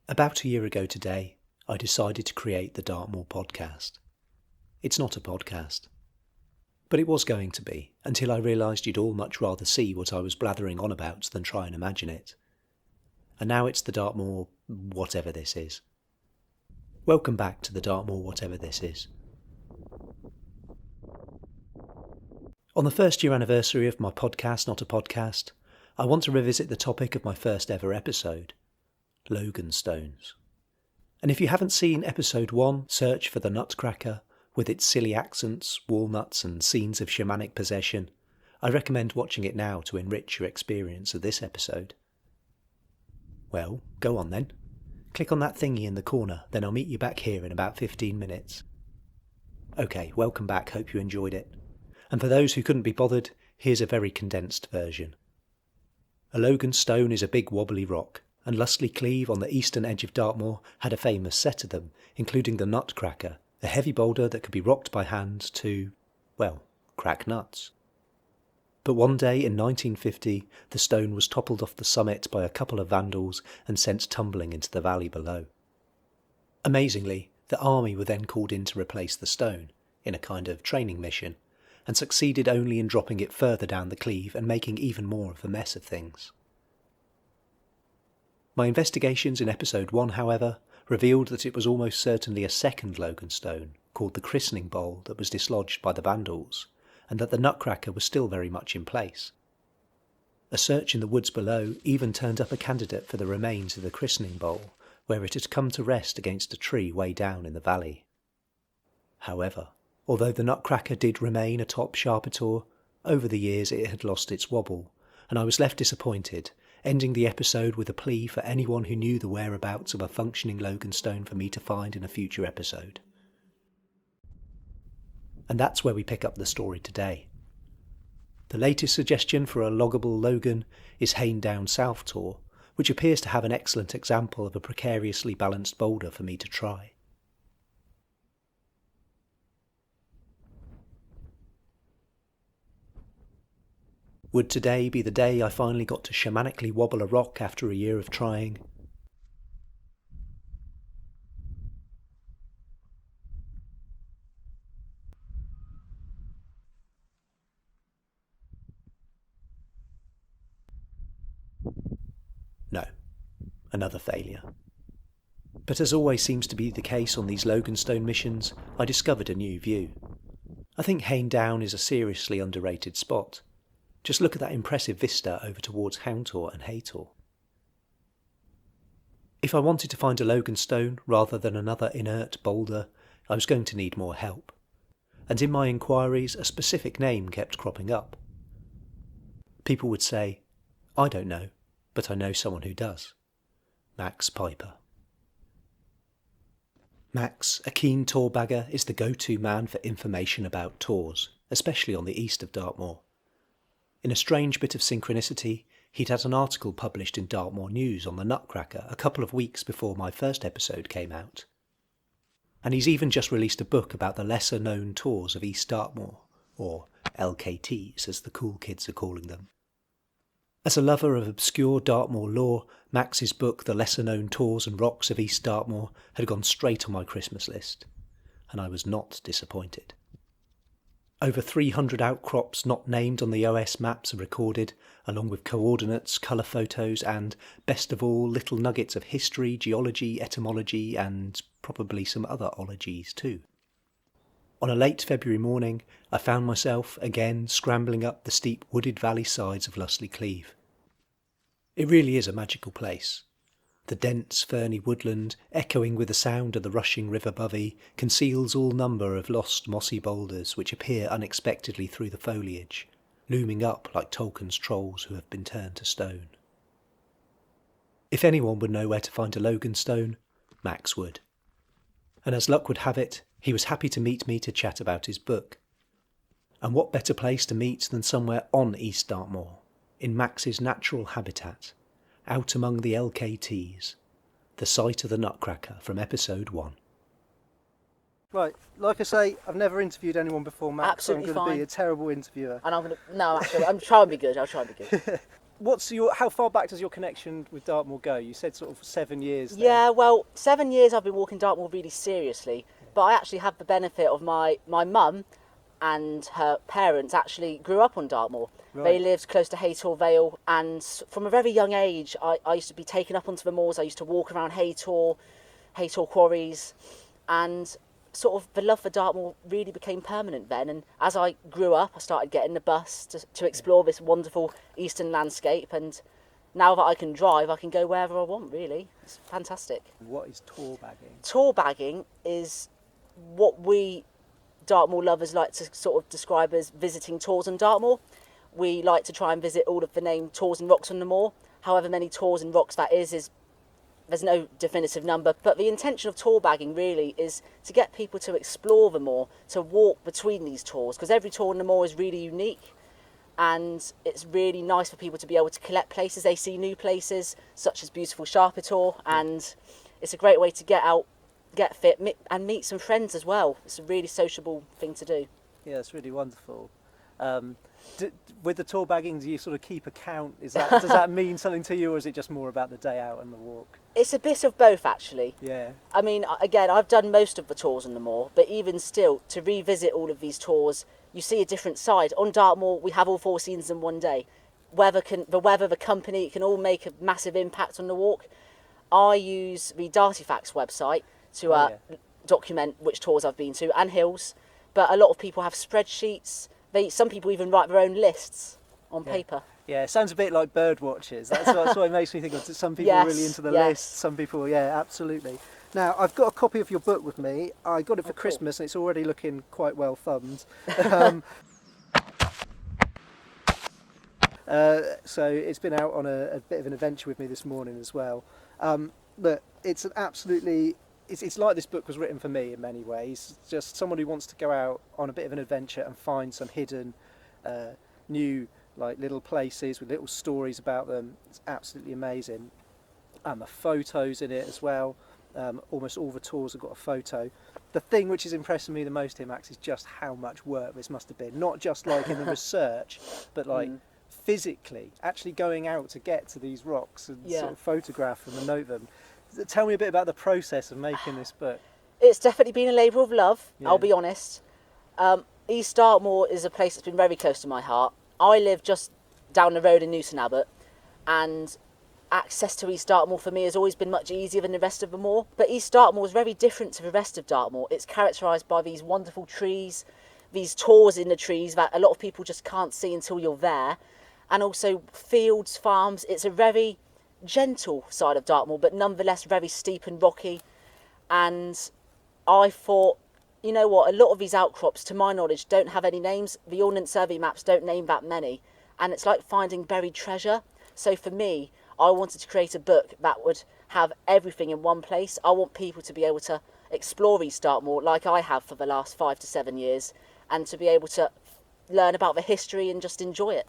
About a year ago today, I decided to create the Dartmoor podcast. It's not a podcast, but it was going to be, until I realised you'd all much rather see what I was blathering on about than try and imagine it. And now it's the Dartmoor whatever this is. Welcome back to the Dartmoor whatever this is. On the first year anniversary of my podcast, Not a Podcast, I want to revisit the topic of my first ever episode, Logan stones. And if you haven't seen episode 1, Search for the Nutcracker, with its silly accents, walnuts and scenes of shamanic possession, I recommend watching it now to enrich your experience of this episode. Well, go on then. Click on that thingy in the corner, then I'll meet you back here in about 15 minutes. Okay, welcome back, hope you enjoyed it. And for those who couldn't be bothered, here's a very condensed version. A Logan stone is a big wobbly rock, and Lustley Cleeve on the eastern edge of Dartmoor had a famous set of them, including the Nutcracker, a heavy boulder that could be rocked by hand to, well, crack nuts. But one day in 1950, the stone was toppled off the summit by a couple of vandals and sent tumbling into the valley below. Amazingly, the army were then called in to replace the stone, in a kind of training mission, and succeeded only in dropping it further down the Cleeve and making even more of a mess of things. My investigations in episode 1, however, revealed that it was almost certainly a second Logan stone, called the Christening Bowl, that was dislodged by the vandals, and that the Nutcracker was still very much in place. A search in the woods below even turned up a candidate for the remains of the Christening Bowl, where it had come to rest against a tree way down in the valley. However, although the Nutcracker did remain atop Sharpetor, over the years it had lost its wobble, and I was left disappointed, ending the episode with a plea for anyone who knew the whereabouts of a functioning Logan stone for me to find in a future episode. And that's where we pick up the story today. The latest suggestion for a loggable Logan is Hayne Down South Tor, which appears to have an excellent example of a precariously balanced boulder for me to try. Would today be the day I finally got to shamanically wobble a rock after a year of trying? No. Another failure. But as always seems to be the case on these Loganstone missions, I discovered a new view. I think Hayne Down is a seriously underrated spot. Just look at that impressive vista over towards Houndtor and Haytor. If I wanted to find a Logan stone rather than another inert boulder, I was going to need more help. And in my inquiries, a specific name kept cropping up. People would say, "I don't know, but I know someone who does. Max Piper." Max, a keen tour bagger, is the go-to man for information about tours, especially on the east of Dartmoor. In a strange bit of synchronicity, he'd had an article published in Dartmoor News on the Nutcracker a couple of weeks before my first episode came out. And he's even just released a book about the lesser-known tours of East Dartmoor, or LKTs as the cool kids are calling them. As a lover of obscure Dartmoor lore, Max's book The Lesser-Known Tours and Rocks of East Dartmoor had gone straight on my Christmas list, and I was not disappointed. Over 300 outcrops not named on the OS maps are recorded, along with coordinates, colour photos and, best of all, little nuggets of history, geology, etymology and probably some other ologies too. On a late February morning, I found myself, again, scrambling up the steep wooded valley sides of Lustley Cleeve. It really is a magical place. The dense, ferny woodland, echoing with the sound of the rushing river Bovey, conceals all number of lost mossy boulders which appear unexpectedly through the foliage, looming up like Tolkien's trolls who have been turned to stone. If anyone would know where to find a Logan stone, Max would. And as luck would have it, he was happy to meet me to chat about his book. And what better place to meet than somewhere on East Dartmoor, in Max's natural habitat, out among the LKTs, the site of the Nutcracker from episode 1. Right, like I say, I've never interviewed anyone before, Max. Absolutely so I'm going to fine. be a terrible interviewer. And I'm trying to be good. I'll try and be good. how far back does your connection with Dartmoor go? You said sort of 7 years there. Yeah, well, 7 years I've been walking Dartmoor really seriously, but I actually have the benefit of my mum and her parents actually grew up on Dartmoor. Right. They lived close to Haytor Vale, and from a very young age I used to be taken up onto the moors. I used to walk around Haytor quarries, and sort of the love for Dartmoor really became permanent then. And as I grew up, I started getting the bus to explore this wonderful eastern landscape, and now that I can drive, I can go wherever I want, really. It's fantastic. What is tour bagging? Tour bagging is what we Dartmoor lovers like to sort of describe as visiting tours on Dartmoor. We like to try and visit all of the named tours and rocks on the moor. However many tours and rocks that is there's no definitive number, but the intention of tour bagging really is to get people to explore the moor, to walk between these tours, because every tour on the moor is really unique, and it's really nice for people to be able to collect places. They see new places, such as beautiful Sharper Tor, and it's a great way to get out, get fit, and meet some friends as well. It's a really sociable thing to do. Yeah, it's really wonderful. With the tour bagging, do you sort of keep a count? Does that mean something to you, or is it just more about the day out and the walk? It's a bit of both, actually. Yeah. I mean, again, I've done most of the tours on the moor, but even still, to revisit all of these tours, you see a different side. On Dartmoor, we have all four seasons in one day. The weather, the company, it can all make a massive impact on the walk. I use the Dartyfacts website to document which tours I've been to, and hills, but a lot of people have spreadsheets. Some people even write their own lists on paper. Yeah, it sounds a bit like bird watchers. That's what it makes me think of. Some people are really into the list. Some people, yeah, absolutely. Now, I've got a copy of your book with me. I got it for Christmas, and it's already looking quite well thumbed. So it's been out on a bit of an adventure with me this morning as well. Look, it's an absolutely... It's like this book was written for me in many ways. It's just someone who wants to go out on a bit of an adventure and find some hidden, new, like little places with little stories about them. It's absolutely amazing. And the photos in it as well. Almost all the tours have got a photo. The thing which is impressing me the most here, Max, is just how much work this must have been. Not just like in the research, but like physically, actually going out to get to these rocks and sort of photograph them and note them. Tell me a bit about the process of making this book. It's definitely been a labour of love, I'll be honest. East Dartmoor is a place that's been very close to my heart. I live just down the road in Newton Abbot, and access to East Dartmoor for me has always been much easier than the rest of the moor. But East Dartmoor is very different to the rest of Dartmoor. It's characterised by these wonderful trees, these tors in the trees that a lot of people just can't see until you're there, and also fields, farms. It's a very gentle side of Dartmoor, but nonetheless very steep and rocky. And I thought, you know what, a lot of these outcrops, to my knowledge, don't have any names. The Ordnance Survey maps don't name that many, and it's like finding buried treasure. So for me, I wanted to create a book that would have everything in one place. I want people to be able to explore East Dartmoor like I have for the last 5 to 7 years, and to be able to learn about the history and just enjoy it.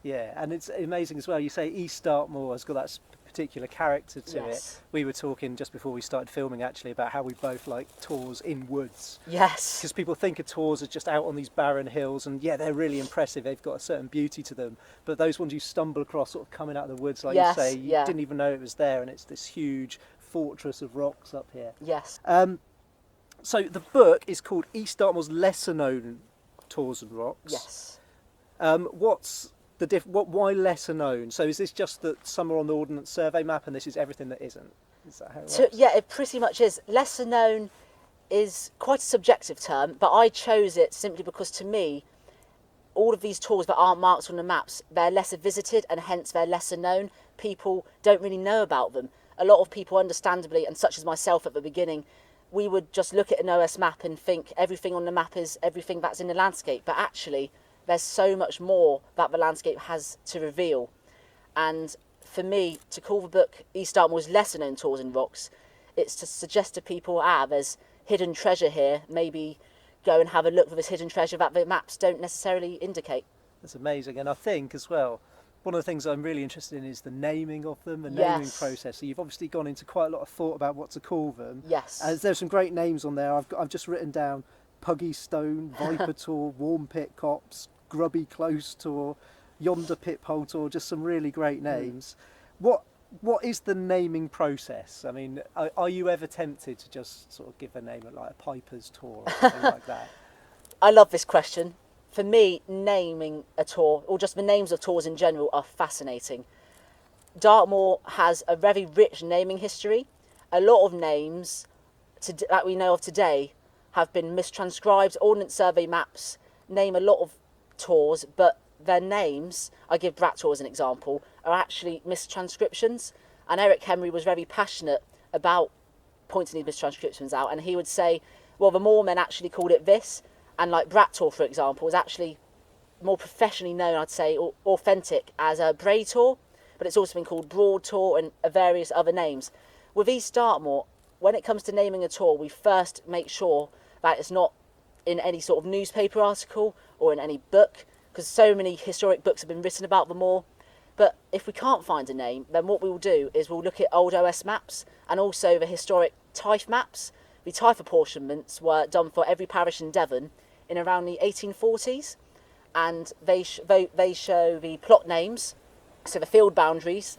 Yeah, and it's amazing as well. You say East Dartmoor has got that particular character to it. We were talking just before we started filming actually about how we both like tours in woods. Yes. Because people think of tours as just out on these barren hills, and yeah, they're really impressive. They've got a certain beauty to them. But those ones you stumble across sort of coming out of the woods, like you say, you didn't even know it was there, and it's this huge fortress of rocks up here. Yes. So the book is called East Dartmoor's Lesser Known Tours and Rocks. Yes. Why lesser known? So is this just that some are on the Ordnance Survey map and this is everything that isn't? Is that how it works? Yeah, it pretty much is. Lesser known is quite a subjective term, but I chose it simply because to me, all of these tours that aren't marked on the maps, they're lesser visited and hence they're lesser known. People don't really know about them. A lot of people, understandably, and such as myself at the beginning, we would just look at an OS map and think everything on the map is everything that's in the landscape, but actually there's so much more that the landscape has to reveal. And for me, to call the book East Dartmoor's Lesser Known Tours and Rocks, it's to suggest to people, there's hidden treasure here, maybe go and have a look for this hidden treasure that the maps don't necessarily indicate. That's amazing. And I think as well, one of the things I'm really interested in is the naming of them, the naming process. So you've obviously gone into quite a lot of thought about what to call them. Yes. There's some great names on there. I've just written down Puggy Stone, Viper Tor, Warm Pit Copse, Grubby Close Tor, Yonder Pip Hole Tour, just some really great names. What is the naming process? I mean, are you ever tempted to just sort of give a name like a Piper's Tour or something like that? I love this question. For me, naming a tour, or just the names of tours in general, are fascinating. Dartmoor has a very rich naming history. A lot of names that we know of today have been mistranscribed. Ordnance Survey maps name a lot of tours, but their names, I give Brat Tour as an example, are actually mistranscriptions. And Eric Henry was very passionate about pointing these mistranscriptions out, and he would say, well, the Moormen actually called it this, and like Brat Tour, for example, is actually more professionally known, I'd say, or authentic as a Bray Tour, but it's also been called Broad Tour and various other names. With East Dartmoor, when it comes to naming a tour, we first make sure that it's not in any sort of newspaper article or in any book, because so many historic books have been written about the moor. But if we can't find a name, then what we will do is we'll look at old OS maps and also the historic Tyfe maps. The Tyfe apportionments were done for every parish in Devon in around the 1840s, and they show the plot names, so the field boundaries,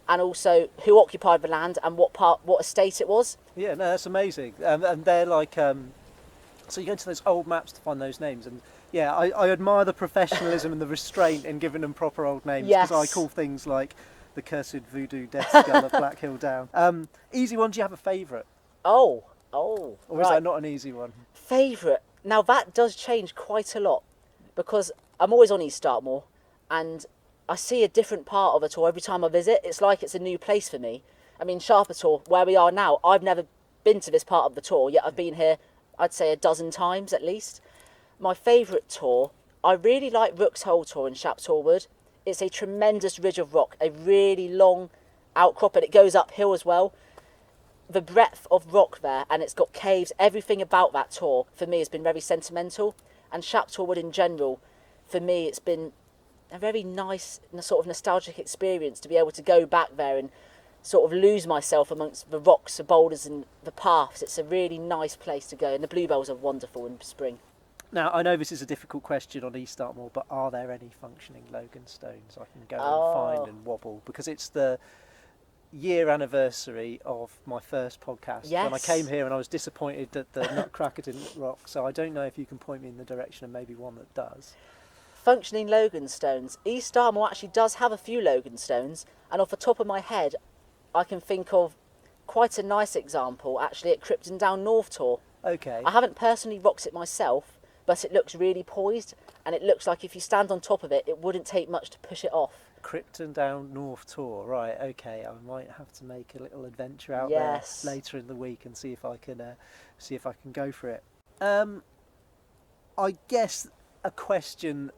and also who occupied the land and what estate it was. Yeah, no, that's amazing. And they're like, so you go to those old maps to find those names, and yeah, I admire the professionalism and the restraint in giving them proper old names, because Yes. I call things like the cursed voodoo death skull of Black Hill Down. Easy one, do you have a favourite? Oh, Or is right. that not an easy one? Favourite? Now that does change quite a lot, because I'm always on East Dartmoor, and I see a different part of a tour every time I visit. It's like it's a new place for me. I mean, Sharper Tour, where we are now, I've never been to this part of the tour, yet I've been here, I'd say, a dozen times at least. My favourite tour, I really like Rook's Hole Tour in Shaptor Wood. It's a tremendous ridge of rock, a really long outcrop, and it goes uphill as well. The breadth of rock there, and it's got caves, everything about that tour for me has been very sentimental. And Shaptor Wood in general, for me, it's been a very nice sort of nostalgic experience to be able to go back there and sort of lose myself amongst the rocks, the boulders and the paths. It's a really nice place to go, and the bluebells are wonderful in spring. Now, I know this is a difficult question on East Dartmoor, but are there any functioning Logan stones I can go and find and wobble? Because it's the year anniversary of my first podcast. Yes. When I came here and I was disappointed that the Nutcracker didn't rock, so I don't know if you can point me in the direction of maybe one that does. Functioning Logan stones. East Dartmoor actually does have a few Logan stones, and off the top of my head, I can think of quite a nice example actually at Krypton Down North Tour. Okay. I haven't personally rocked it myself, but it looks really poised, and it looks like if you stand on top of it, it wouldn't take much to push it off. Krypton Down North Tour, right? Okay, I might have to make a little adventure out Yes. there later in the week and see if I can go for it. I guess a question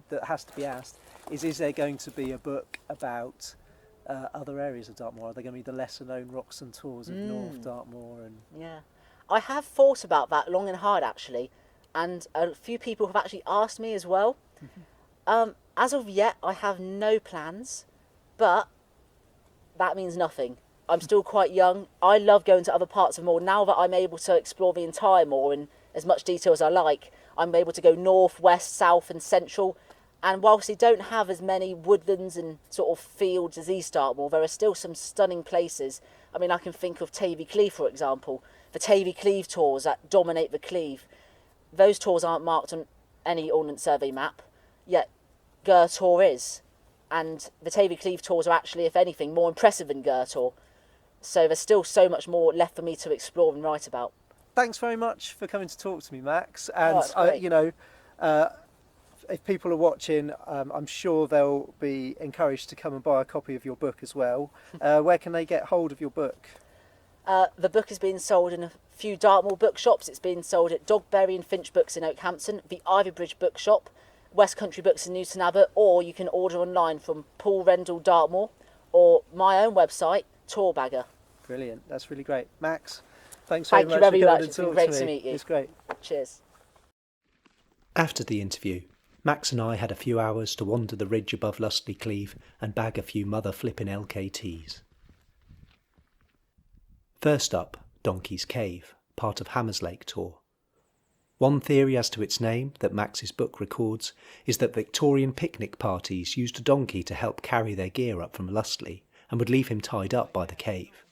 that has to be asked is there going to be a book about other areas of Dartmoor? Are they going to be the lesser known rocks and tours of North Dartmoor? And Yeah. I have thought about that long and hard actually, and a few people have actually asked me as well. As of yet, I have no plans, but that means nothing. I'm still quite young. I love going to other parts of Moor. Now that I'm able to explore the entire Moor in as much detail as I like, I'm able to go north, west, south and central. And whilst they don't have as many woodlands and sort of fields as East Dartmoor, there are still some stunning places. I mean, I can think of Tavy Cleeve, for example. The Tavy Cleeve tours that dominate the Cleeve. Those tours aren't marked on any Ordnance Survey map, yet Ger Tour is. And the Tavy Cleeve tours are actually, if anything, more impressive than Ger Tour. So there's still so much more left for me to explore and write about. thanks very much for coming to talk to me, Max. And that's great. if people are watching, I'm sure they'll be encouraged to come and buy a copy of your book as well. Where can they get hold of your book? The book is being sold in a few Dartmoor bookshops. It's being sold at Dogberry and Finch Books in Oakhampton, the Ivybridge Bookshop, West Country Books in Newton Abbot, or you can order online from Paul Rendell Dartmoor or my own website, Tourbagger. Brilliant. That's really great. Max, thanks Thank very you much very for coming much. and It's been talking great to to me. meet you. It's great. Cheers. After the interview, Max and I had a few hours to wander the ridge above Lustley Cleeve and bag a few mother flippin' LKTs. First up, Donkey's Cave, part of Hammerslake Tour. One theory as to its name that Max's book records is that Victorian picnic parties used a donkey to help carry their gear up from Lustley and would leave him tied up by the cave.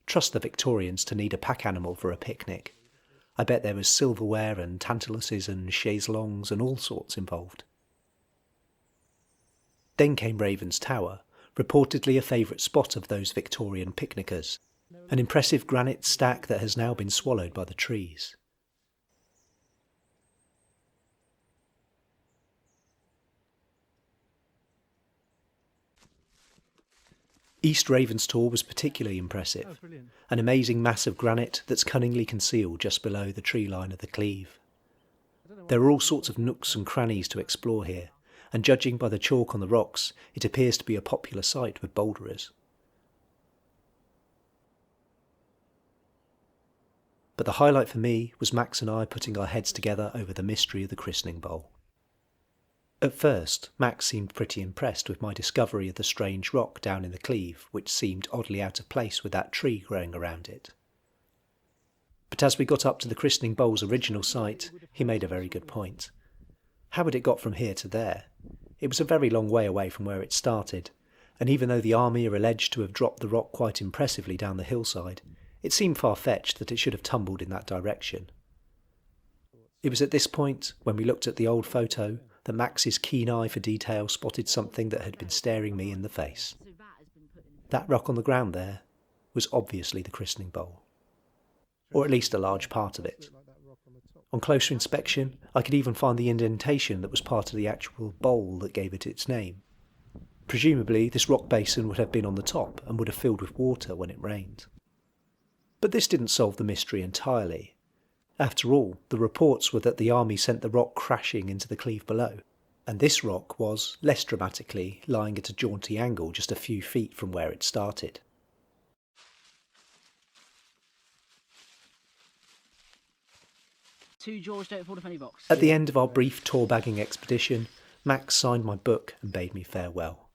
Trust the Victorians to need a pack animal for a picnic. I bet there was silverware and tantaluses and chaiselongs and all sorts involved. Then came Raven's Tower, reportedly a favourite spot of those Victorian picnickers, an impressive granite stack that has now been swallowed by the trees. East Ravenstor was particularly impressive, an amazing mass of granite that's cunningly concealed just below the tree line of the Cleeve. There are all sorts of nooks and crannies to explore here, and judging by the chalk on the rocks, it appears to be a popular site with boulderers. But the highlight for me was Max and I putting our heads together over the mystery of the christening bowl. At first, Max seemed pretty impressed with my discovery of the strange rock down in the Cleeve, which seemed oddly out of place with that tree growing around it. But as we got up to the christening bowl's original site, he made a very good point. How had it got from here to there? It was a very long way away from where it started, and even though the army are alleged to have dropped the rock quite impressively down the hillside, it seemed far-fetched that it should have tumbled in that direction. It was at this point, when we looked at the old photo, that Max's keen eye for detail spotted something that had been staring me in the face. That rock on the ground there was obviously the christening bowl, or at least a large part of it. On closer inspection, I could even find the indentation that was part of the actual bowl that gave it its name. Presumably, this rock basin would have been on the top and would have filled with water when it rained. But this didn't solve the mystery entirely. After all, the reports were that the army sent the rock crashing into the Cleeve below, and this rock was, less dramatically, lying at a jaunty angle just a few feet from where it started. To George, don't fall off any box. At the end of our brief tour-bagging expedition, Max signed my book and bade me farewell.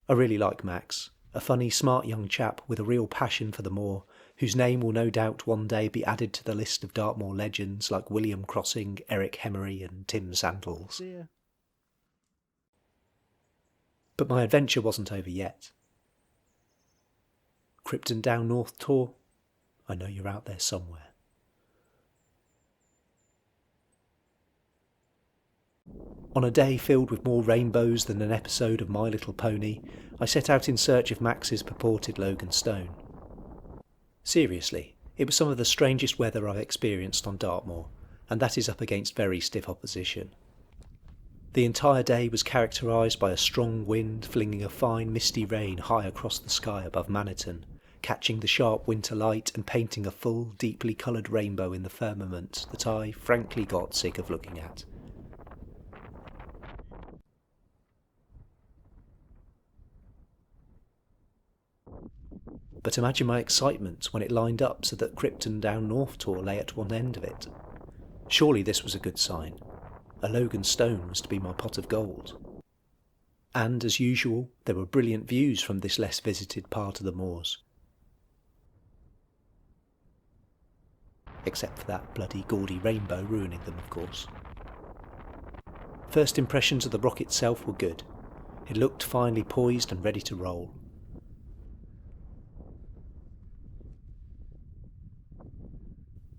I really like Max, a funny, smart young chap with a real passion for the moor, whose name will no doubt one day be added to the list of Dartmoor legends like William Crossing, Eric Hemery and Tim Sandals. But my adventure wasn't over yet. Krypton Down North tour? I know you're out there somewhere. On a day filled with more rainbows than an episode of My Little Pony, I set out in search of Max's purported Logan stone. Seriously, it was some of the strangest weather I've experienced on Dartmoor, and that is up against very stiff opposition. The entire day was characterised by a strong wind flinging a fine misty rain high across the sky above Maniton, catching the sharp winter light and painting a full, deeply coloured rainbow in the firmament that I frankly got sick of looking at. But imagine my excitement when it lined up so that Krypton Down North tour lay at one end of it. Surely this was a good sign. A Logan stone was to be my pot of gold. And, as usual, there were brilliant views from this less visited part of the moors. Except for that bloody gaudy rainbow ruining them, of course. First impressions of the rock itself were good. It looked finely poised and ready to roll.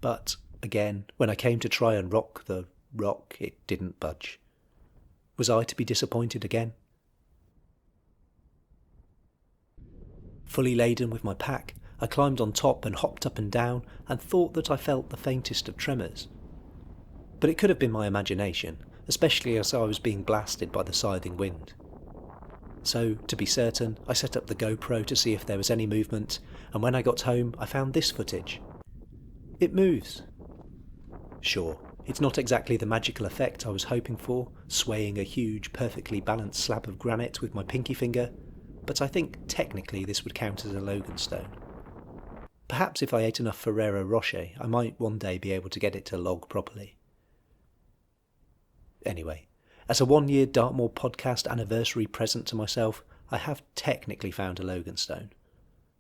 But, again, when I came to try and rock the rock, it didn't budge. Was I to be disappointed again? Fully laden with my pack, I climbed on top and hopped up and down and thought that I felt the faintest of tremors. But it could have been my imagination, especially as I was being blasted by the scything wind. So, to be certain, I set up the GoPro to see if there was any movement, and when I got home I found this footage. It moves. Sure, it's not exactly the magical effect I was hoping for, swaying a huge, perfectly balanced slab of granite with my pinky finger, but I think technically this would count as a Logan stone. Perhaps if I ate enough Ferrero Rocher, I might one day be able to get it to log properly. Anyway, as a 1-year Dartmoor podcast anniversary present to myself, I have technically found a Logan stone.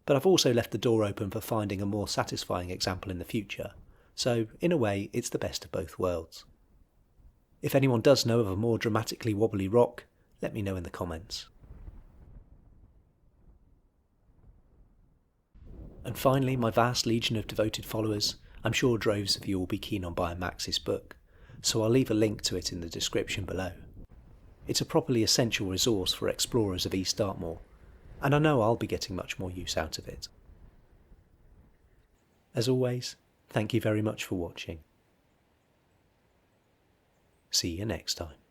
but I've also left the door open for finding a more satisfying example in the future, so in a way it's the best of both worlds. If anyone does know of a more dramatically wobbly rock, let me know in the comments. And finally, my vast legion of devoted followers, I'm sure droves of you will be keen on buying Max's book, so I'll leave a link to it in the description below. It's a properly essential resource for explorers of East Dartmoor, and I know I'll be getting much more use out of it. As always, thank you very much for watching. See you next time.